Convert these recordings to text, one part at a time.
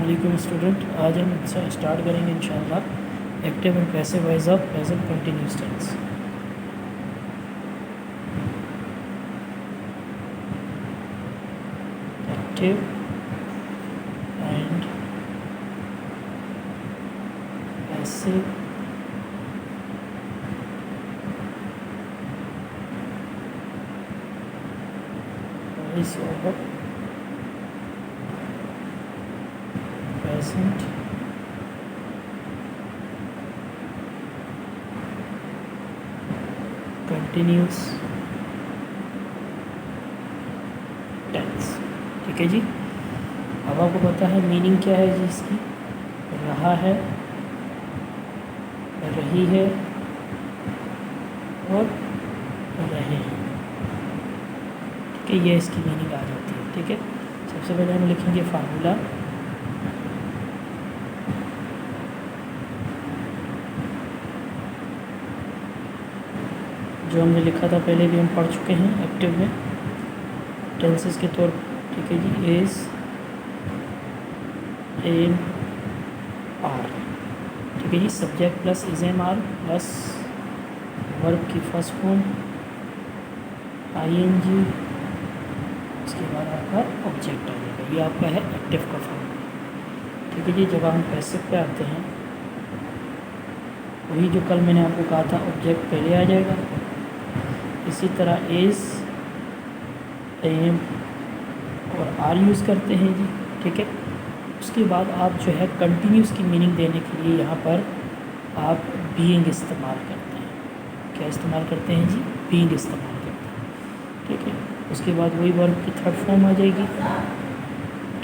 वालेकुम स्टूडेंट, आज हम स्टार्ट करेंगे इंशाल्लाह active and passive voice of present continuous tense. Active and passive voice of present continuous tense। ठीक है जी। अब आपको पता है मीनिंग क्या है जी इसकी, रहा है, रही है और रहे हैं। ठीक है, ये इसकी मीनिंग आ जाती है। ठीक है, सबसे पहले हम लिखेंगे फार्मूला। जो हमने लिखा था पहले भी हम पढ़ चुके हैं एक्टिव में टेंसेस के तौर। ठीक है जी, इज, एम, आर। ठीक है जी, subject plus is am are plus verb की फर्स्ट फॉर्म आईएनजी, उसके बाद आपका ऑब्जेक्ट आ जाएगा। ये आपका है एक्टिव का फॉर्म। ठीक है जी, जब हम पैसिव पे आते हैं वही जो कल मैंने आपको कहा था, ऑब्जेक्ट पहले आ जाएगा। इसी तरह इज़, एम और आर यूज़ करते हैं जी। ठीक है, उसके बाद आप जो है कंटिन्यूस की मीनिंग देने के लिए यहाँ पर आप बीइंग इस्तेमाल करते हैं। क्या इस्तेमाल करते हैं जी? बीइंग इस्तेमाल करते हैं। ठीक है, उसके बाद वही वर्ब की थर्ड फॉर्म आ जाएगी।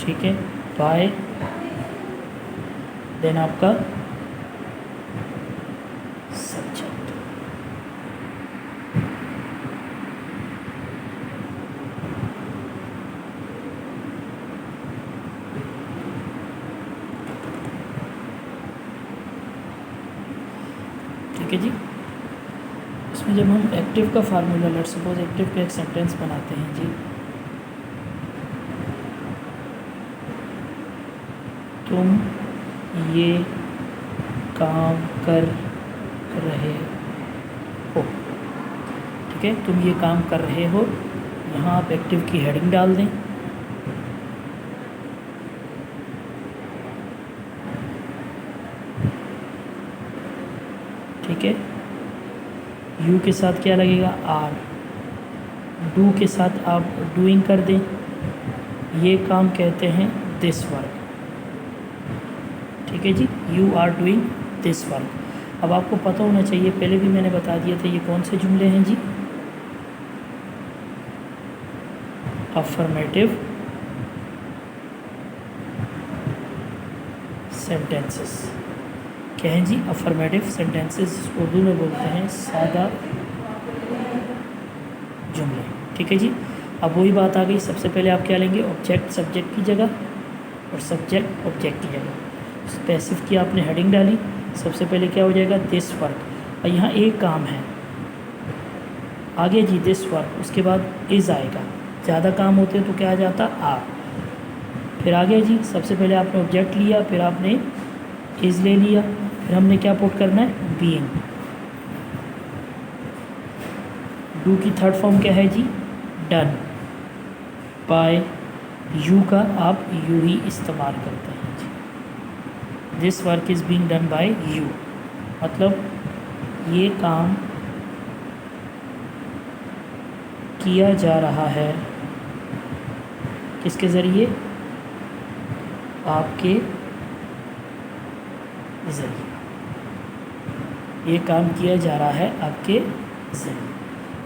ठीक है, बाय, देन आपका सब्जेक्ट। ठीक है जी, इसमें जब हम एक्टिव का फार्मूला, लेट्स सपोज एक्टिव का एक सेंटेंस बनाते हैं जी, तुम ये काम कर रहे हो। ठीक है, तुम ये काम कर रहे हो, यहाँ आप एक्टिव की हेडिंग डाल दें। ठीक है, यू के साथ क्या लगेगा? आर। डू के साथ आप डूइंग कर दें। ये काम कहते हैं दिस वर्क। ठीक है जी, you are doing this work. अब आपको पता होना चाहिए, पहले भी मैंने बता दिया था, ये कौन से जुमले हैं जी? Affirmative sentences. क्या हैं जी? अफर्मेटिव सेंटेंसेस, उर्दू में बोलते हैं सादा जुमले। ठीक है जी, अब वही बात आ गई। सबसे पहले आप क्या लेंगे? ऑब्जेक्ट सब्जेक्ट की जगह और सब्जेक्ट ऑब्जेक्ट की जगह। पैसिव की आपने हेडिंग डाली, सबसे पहले क्या हो जाएगा? This work. और यहाँ एक काम है, आगे जी दिस वर्क, उसके बाद इज़ आएगा। ज़्यादा काम होते तो क्या आ जाता? आ। फिर आगे जी सबसे पहले आपने ऑब्जेक्ट लिया, फिर आपने इज़ ले लिया, फिर हमने क्या पुट करना है? बीइंग। डू की थर्ड फॉर्म क्या है जी? डन। बाय, यू का आप यू ही इस्तेमाल करते हैं जी। This work is being done by you, मतलब ये काम किया जा रहा है किसके ज़रिए? आपके ज़रिए। ये काम किया जा रहा है आपके ज़रिए।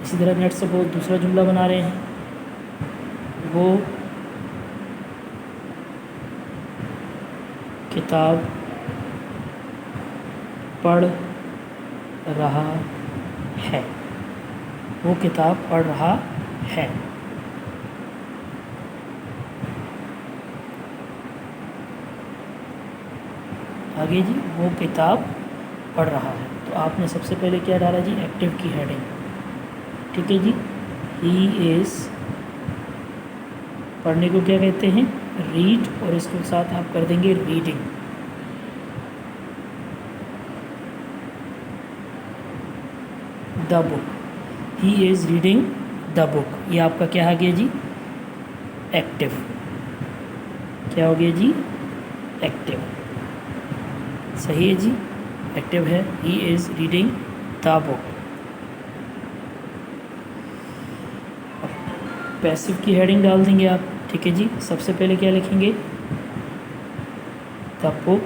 इसी तरह नेट से बहुत दूसरा जुमला बना रहे हैं, वो किताब पढ़ रहा है। वो किताब पढ़ रहा है। आगे जी, वो किताब पढ़ रहा है, तो आपने सबसे पहले क्या डाला जी? एक्टिव की हेडिंग। ठीक है जी, ही इज़, पढ़ने को क्या कहते हैं? रीड और इसके साथ आप कर देंगे reading. The book, he is reading the book, ये आपका क्या आ गया जी, एक्टिव। क्या हो गया जी, एक्टिव। सही है जी, एक्टिव है, he is reading the book. Passive की हेडिंग डाल देंगे आप, ठीक है जी। सबसे पहले क्या लिखेंगे, the book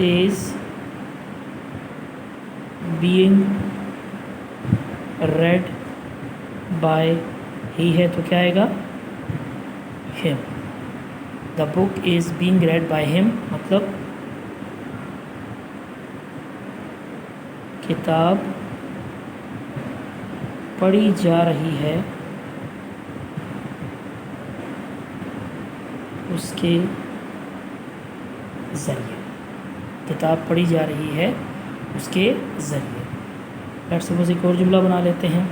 is being read by, he है तो क्या आएगा, him. The book is being read by him मतलब किताब पढ़ी जा रही है उसके ज़रिए, किताब पढ़ी जा रही है उसके ज़रिए। लेट्स सपोज एक और जुमला बना लेते हैं,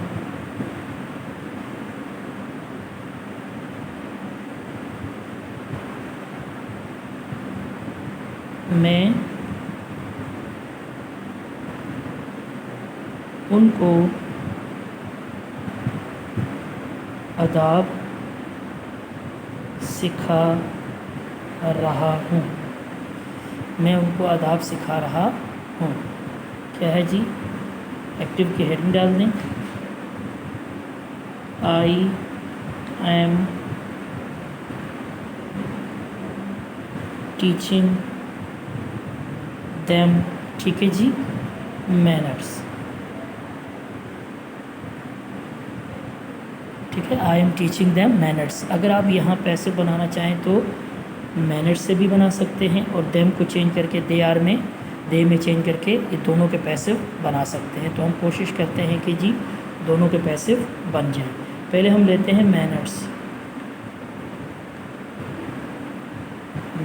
मैं उनको अदाब सिखा रहा हूँ, मैं उनको आदाब सिखा रहा हूँ। क्या है जी, एक्टिव की हेडिंग डाल दें, आई एम टीचिंग देम, ठीक है जी, मैनर्स। ठीक है, I am teaching them manners. अगर आप यहाँ पैसिव बनाना चाहें तो मैनर्स से भी बना सकते हैं और देम को चेंज करके दे आर में, दे में चेंज करके ये दोनों के पैसिव बना सकते हैं। तो हम कोशिश करते हैं कि जी दोनों के पैसिव बन जाएं। पहले हम लेते हैं manners.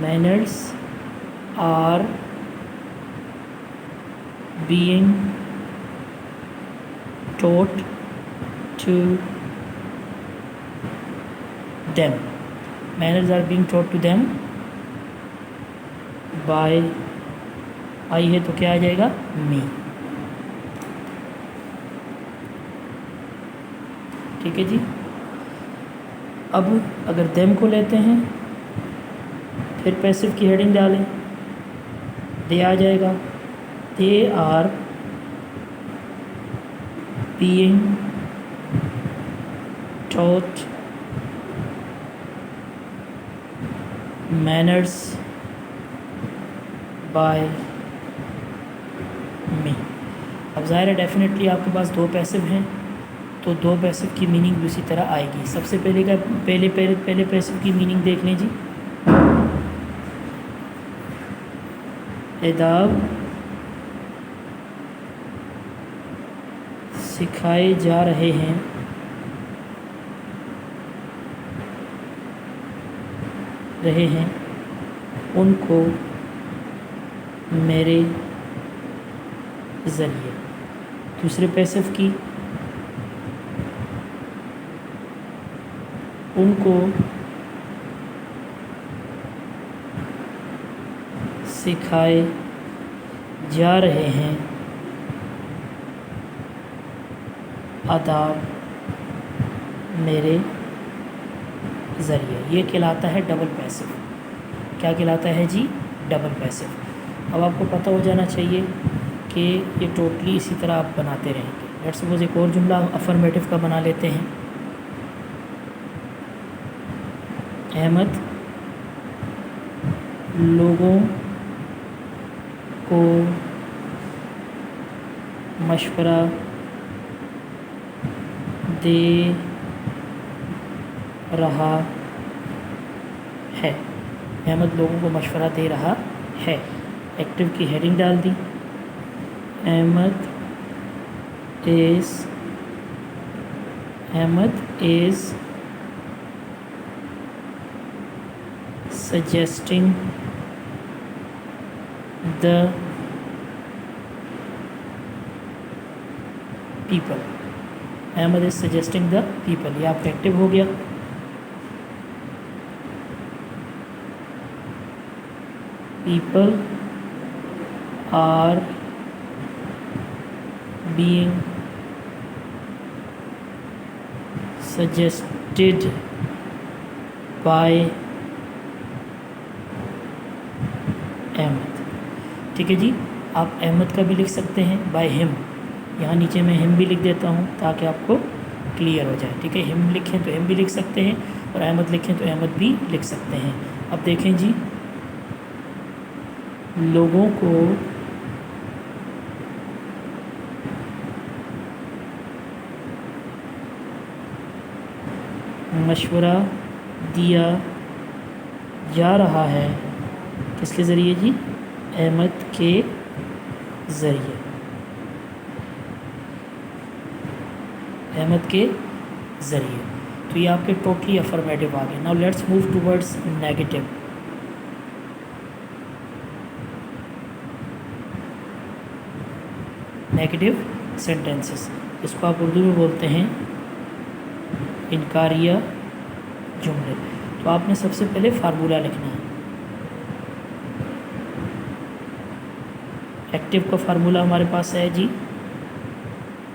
Manners are being taught to them, manners are being taught to them by, आई है तो क्या आ जाएगा, me। ठीक है जी। अब अगर them को लेते हैं फिर पैसिव की हेडिंग डालें, दे आ जाएगा, they are being taught manners by me. अब ज़ाहिर है डेफिनेटली आपके पास दो पैसिव हैं तो दो पैसिव की मीनिंग भी उसी तरह आएगी। सबसे पहले पैसिव की मीनिंग देख लें जी, आदाब सिखाए जा रहे हैं उनको मेरे ज़रिए। दूसरे पैसिव की, उनको सिखाए जा रहे हैं आदाब मेरे ज़रिए। ये कहलाता है डबल पैसिव। क्या कहलाता है जी, डबल पैसिव। अब आपको पता हो जाना चाहिए कि ये टोटली इसी तरह आप बनाते रहेंगे। लेट्स सपोज एक और जुमला अफर्मेटिव का बना लेते हैं, अहमद लोगों को मशवरा दे रहा है, अहमद लोगों को मशवरा दे रहा है। एक्टिव की हेडिंग डाल दी, Ahmed is suggesting the people, Ahmed is suggesting the people. ये आपका एक्टिव हो गया। people are being suggested by Ahmad. ठीक है जी, आप अहमद का भी लिख सकते हैं बाय हिम, यहाँ नीचे मैं हिम भी लिख देता हूँ ताकि आपको क्लियर हो जाए। ठीक है, हिम लिखें तो हिम भी लिख सकते हैं और अहमद लिखें तो अहमद भी लिख सकते हैं। अब देखें जी, लोगों को मशवरा दिया जा रहा है, किसके ज़रिए जी? अहमद के ज़रिए, अहमद के ज़रिए। तो ये आपके टोटली अफर्मेटिव आ गए। Now let's move towards negative. Negative sentences, इसको आप उर्दू में बोलते हैं इनकारिया जुमले। तो आपने सबसे पहले फार्मूला लिखना है। एक्टिव का फार्मूला हमारे पास है जी,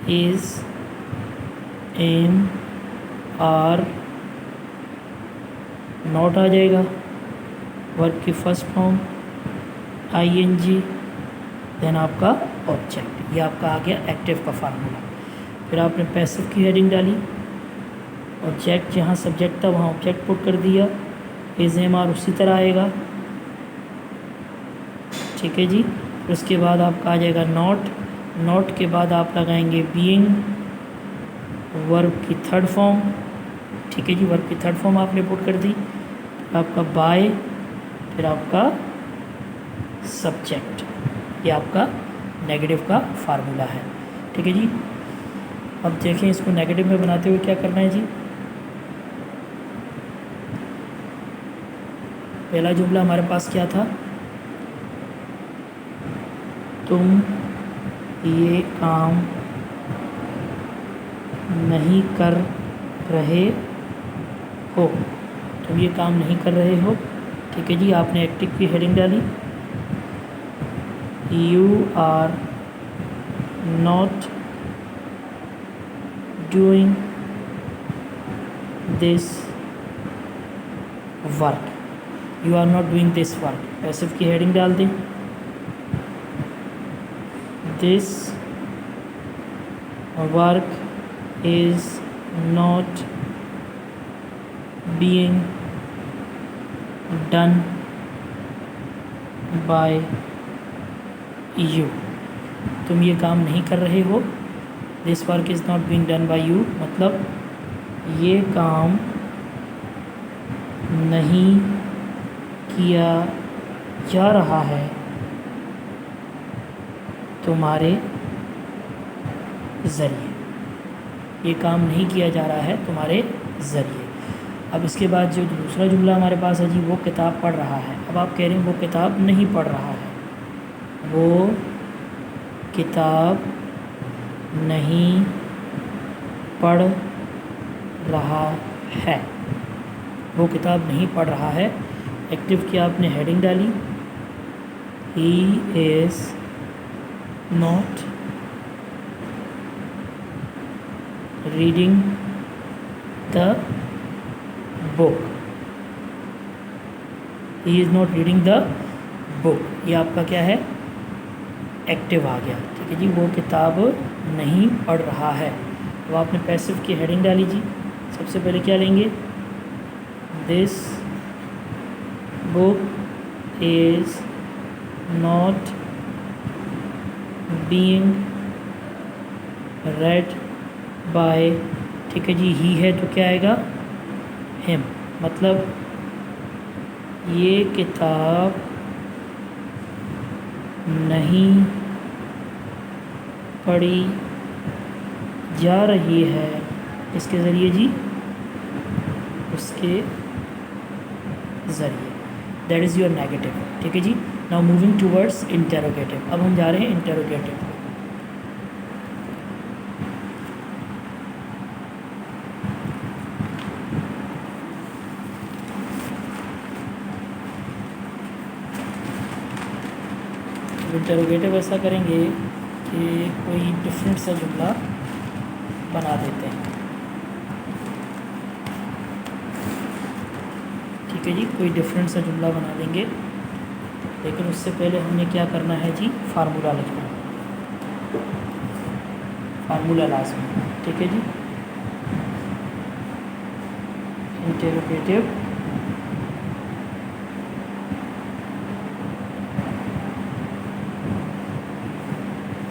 इज़, एम, आर, नॉट आ जाएगा, वर्ब की फर्स्ट फॉर्म ING, देन आपका ऑब्जेक्ट। ये आपका आ गया एक्टिव का फार्मूला। फिर आपने पैसिव की हेडिंग डाली, ऑब्जेक्ट जहाँ सब्जेक्ट था वहाँ ऑब्जेक्ट पुट कर दिया, इज़, एम, आर उसी तरह आएगा। ठीक है जी, फिर उसके बाद आपका आ जाएगा नॉट, नॉट के बाद आप लगाएंगे बीइंग, वर्ब की थर्ड फॉर्म। ठीक है जी, वर्ब की थर्ड फॉर्म आपने पुट कर दी, फिर आपका बाय, फिर आपका सब्जेक्ट। ये आपका नेगेटिव का फार्मूला है। ठीक है जी, अब देखें इसको नेगेटिव में बनाते हुए क्या करना है जी। पहला जुमला हमारे पास क्या था? तुम ये काम नहीं कर रहे हो, तुम ये काम नहीं कर रहे हो। ठीक है जी, आपने एक्टिव की हेडिंग डाली, you are not doing this work, you are not doing this work. Passive की हेडिंग डाल दें, this work is not being done by you, तुम ये काम नहीं कर रहे हो। This work is not being done by you, मतलब ये काम नहीं किया जा रहा है तुम्हारे ज़रिए, ये काम नहीं किया जा रहा है तुम्हारे ज़रिए। अब इसके बाद जो दूसरा जुमला हमारे पास है जी, वो किताब पढ़ रहा है। अब आप कह रहे हैं वो किताब नहीं पढ़ रहा है, वो किताब नहीं पढ़ रहा है, वो किताब नहीं पढ़ रहा है। एक्टिव की आपने हेडिंग डाली, he is not reading the book, he is not reading the book. ये आपका क्या है? एक्टिव आ गया। ठीक है जी, वो किताब नहीं पढ़ रहा है। अब आपने पैसिव की हेडिंग डाली जी, सबसे पहले क्या लेंगे? This book is not being read by, ठीक है जी, ही है तो क्या आएगा? हिम, मतलब ये किताब नहीं पढ़ी जा रही है, इसके ज़रिए जी, उसके ज़रिए। That is your negative. ठीक है जी, नाउ मूविंग टूवर्ड्स इंटेरोगेटिव। अब हम जा रहे हैं इंटेरोगेटिव। इंटरोगेटिव ऐसा करेंगे कि कोई डिफरेंट सा जुमला बना देते हैं। ठीक है जी, कोई डिफरेंट सा जुमला बना देंगे, लेकिन उससे पहले हमने क्या करना है जी, फार्मूला लिखना है, फार्मूला लाजमी। ठीक है जी, इंटरोगेटिव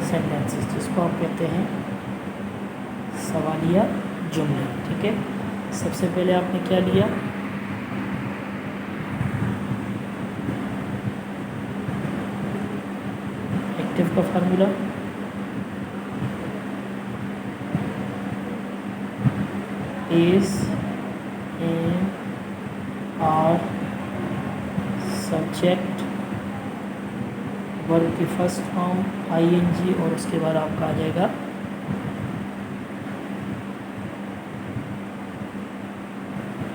सेंटेंसेस, जिसको आप कहते हैं सवालिया जुमले। ठीक है, सबसे पहले आपने क्या लिया, एक्टिव का formula, is, am, are, subject, verb की फर्स्ट फॉर्म आईएनजी, और उसके बाद आपका आ जाएगा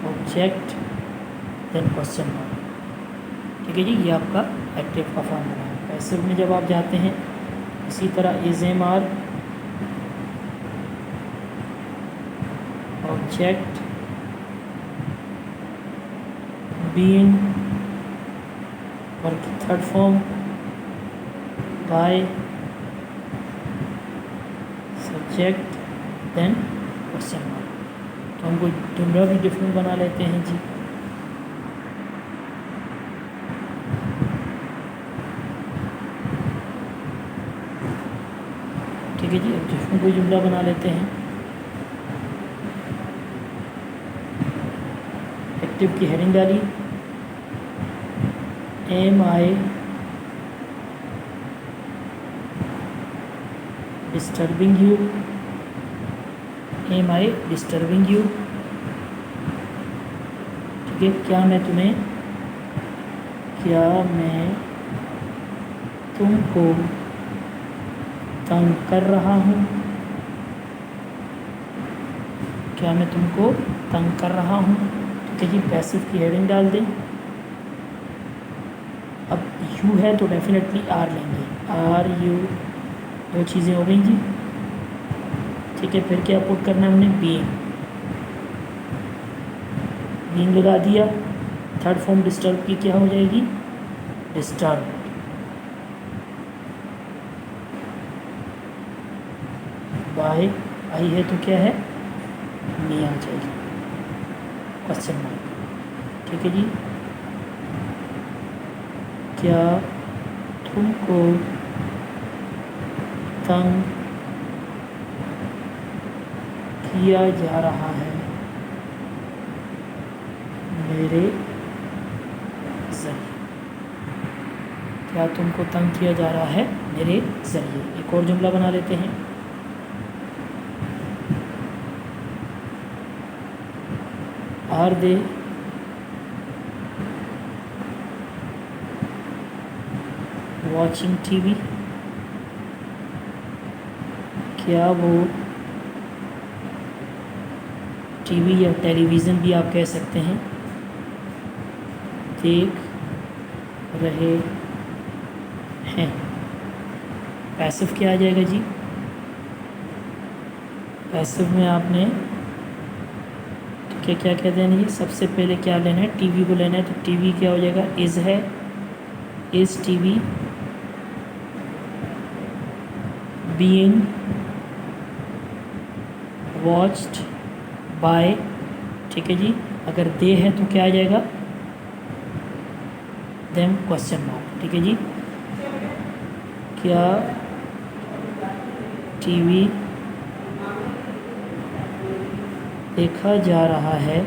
ऑब्जेक्ट, देन क्वेश्चन मार्क। ठीक है जी, ये आपका एक्टिव का फार्मूला है। पैसिव में जब आप जाते हैं इसी तरह is, am, are, object, being, verb की third form by, subject, then question mark. तो हमको जुमला भी डिफरेंट बना लेते हैं जी। ठीक है जी, अब डिफरेंट कोई जुमला बना लेते हैं। एक्टिव की हेडिंग डाली, am I disturbing you, am I disturbing you. ठीक है, क्या मैं तुमको तंग कर रहा हूँ, क्या मैं तुमको तंग कर रहा हूँ। ठीक है जी, पैसिव की हेडिंग डाल दें। अब यू है तो डेफिनेटली आर लेंगे, आर यू, दो चीज़ें हो गई जी। ठीक है, फिर क्या पुट करना है हमने, बीइंग लगा दिया। थर्ड फॉर्म डिस्टर्ब की क्या हो जाएगी, डिस्टर्ब। बाय आई है तो क्या है, मी आ जाएगी, क्वेश्चन मार्क। ठीक है जी, क्या तुमको तंग किया जा रहा है मेरे ज़रिए, क्या तुमको तंग किया जा रहा है मेरे ज़रिए। एक और जुमला बना लेते हैं, आर दे वॉचिंग टीवी, क्या वो टीवी या टेलीविज़न भी आप कह सकते हैं, देख रहे हैं। पैसिव क्या आ जाएगा जी, पैसिव में आपने क्या क्या कहते हैं, ये सबसे पहले क्या लेना है, टीवी को लेना है। तो टीवी क्या हो जाएगा, इज़ है, is TV being watched bye. ठीक है जी, अगर दे है तो क्या आ जाएगा, देम क्वेश्चन मार्क। ठीक है जी, क्या टीवी देखा जा रहा है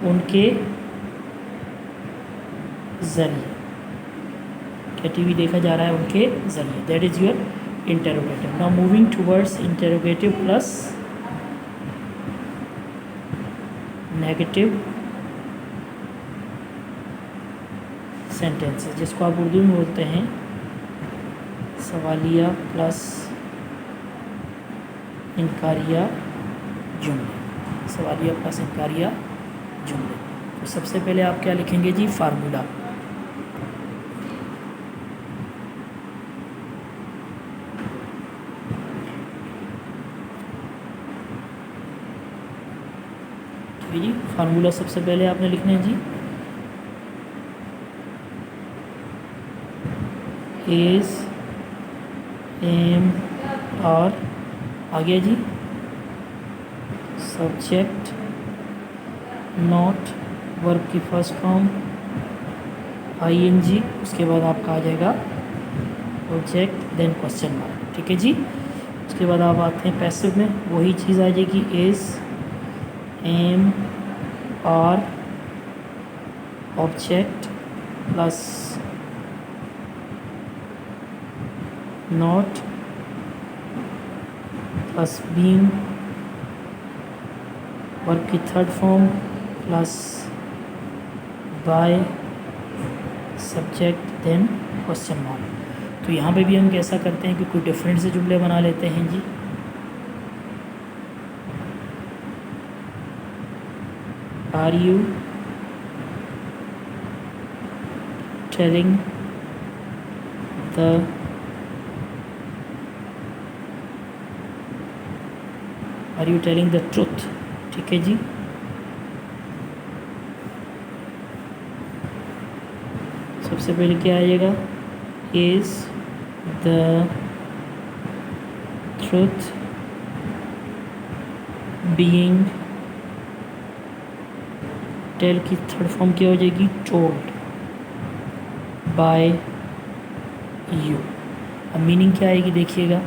उनके ज़रिए, क्या टीवी देखा जा रहा है उनके ज़रिए। That is your interrogative. Now moving towards interrogative plus negative sentences, जिसको आप उर्दू में बोलते हैं सवालिया प्लस इनकारिया जुमले, सवालिया प्लस इनकारिया जुमले। तो सबसे पहले आप क्या लिखेंगे जी, फार्मूला। फार्मूला सबसे पहले आपने लिखना है जी, इज एम आर, आ गया जी, सब्जेक्ट नॉट वर्ब की फर्स्ट फॉर्म ing, उसके बाद आपका आ जाएगा ऑब्जेक्ट देन क्वेश्चन मार्क, ठीक है जी। उसके बाद आप आते हैं पैसिव में, वही चीज़ आ जाएगी, is am are object plus not plus being verb की third form plus by subject then question mark. तो यहाँ पे भी हम कैसा करते हैं कि कोई डिफरेंट से जुमले बना लेते हैं जी। Are you telling the truth, ठीक है जी। सबसे पहले क्या आएगा, is the truth being, tell की थर्ड फॉर्म क्या हो जाएगी, टोल्ड बाय यू। अब मीनिंग क्या आएगी देखिएगा,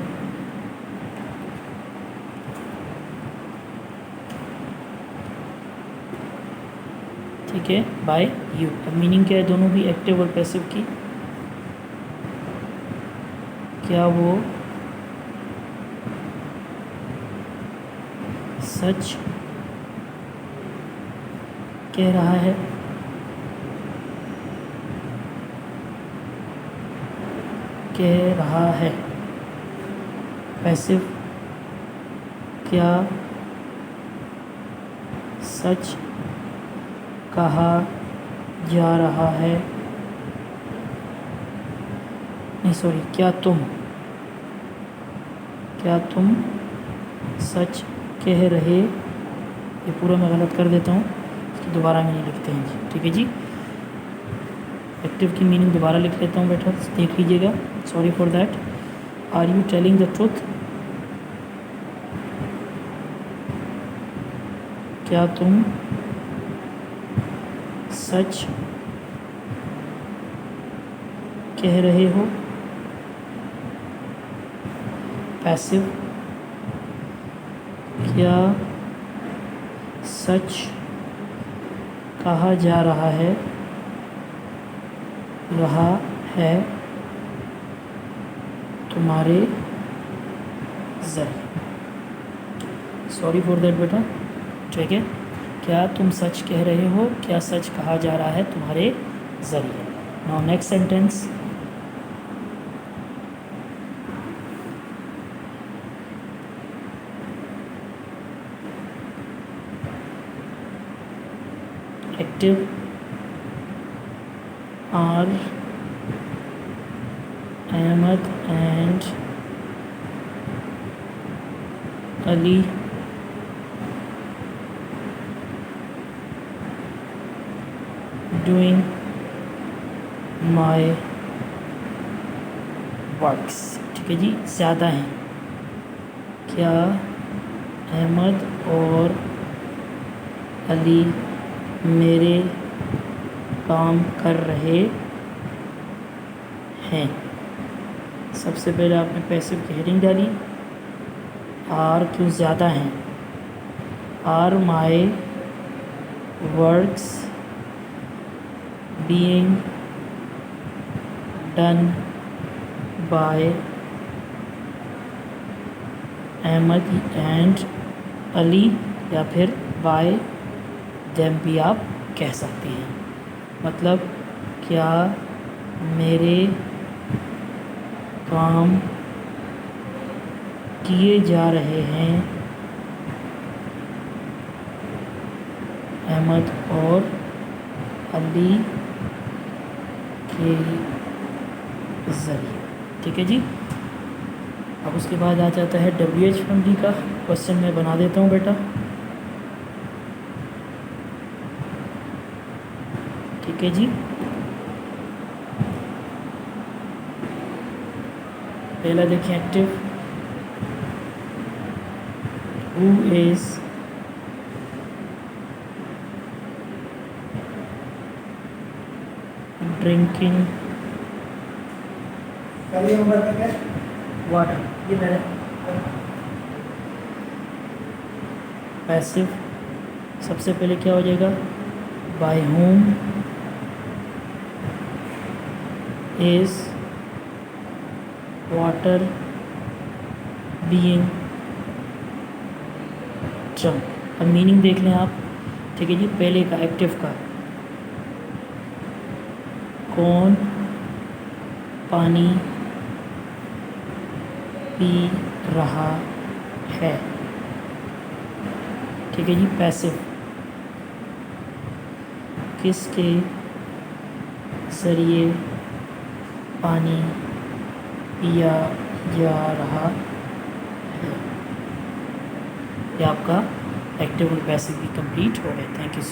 ठीक है, बाय यू। अब मीनिंग क्या है दोनों भी, एक्टिव और पैसिव की, क्या वो सच कह रहा है, पैसिव, क्या सच कहा जा रहा है, नहीं सॉरी, क्या तुम सच कह रहे, ये पूरा मैं गलत कर देता हूँ, इसकी दोबारा में नहीं लिखते हैं जी, ठीक है जी। एक्टिव की मीनिंग दोबारा लिख लेता हूँ बेटा, देख लीजिएगा, sorry for that. Are you telling the truth, क्या तुम सच कह रहे हो, पैसिव, क्या सच कहा जा रहा है तुम्हारे ज़रिए, सॉरी फॉर दैट बेटा, ठीक है। क्या तुम सच कह रहे हो, क्या सच कहा जा रहा है तुम्हारे ज़रिए। Now next sentence, active, are Ahmed and Ali doing my works, ठीक है जी। ज़्यादा हैं, क्या अहमद और अली मेरे काम कर रहे हैं। सबसे पहले आपने पैसिव की हेडिंग डाली, आर क्यों ज़्यादा हैं, are my works being done by Ahmed and Ali, या फिर बाय देम भी आप कह सकते हैं। मतलब क्या मेरे काम किए जा रहे हैं अहमद और अली के ज़रिए, ठीक है जी। अब उसके बाद आ जाता है WH फैमिली का क्वेश्चन, मैं बना देता हूँ बेटा। ठीक है जी। पहला देखें active, who is drinking water. ये मेरा पैसिव, सबसे पहले क्या हो जाएगा, by whom is water being drunk. अब मीनिंग देख लें आप, ठीक है जी। पहले का एक्टिव का, कौन पानी पी रहा है, ठीक है जी। पैसिव, किसके ज़रिए पानी पिया जा रहा है। ये आपका एक्टिव और पैसिव भी कंप्लीट हो गए। Thank you.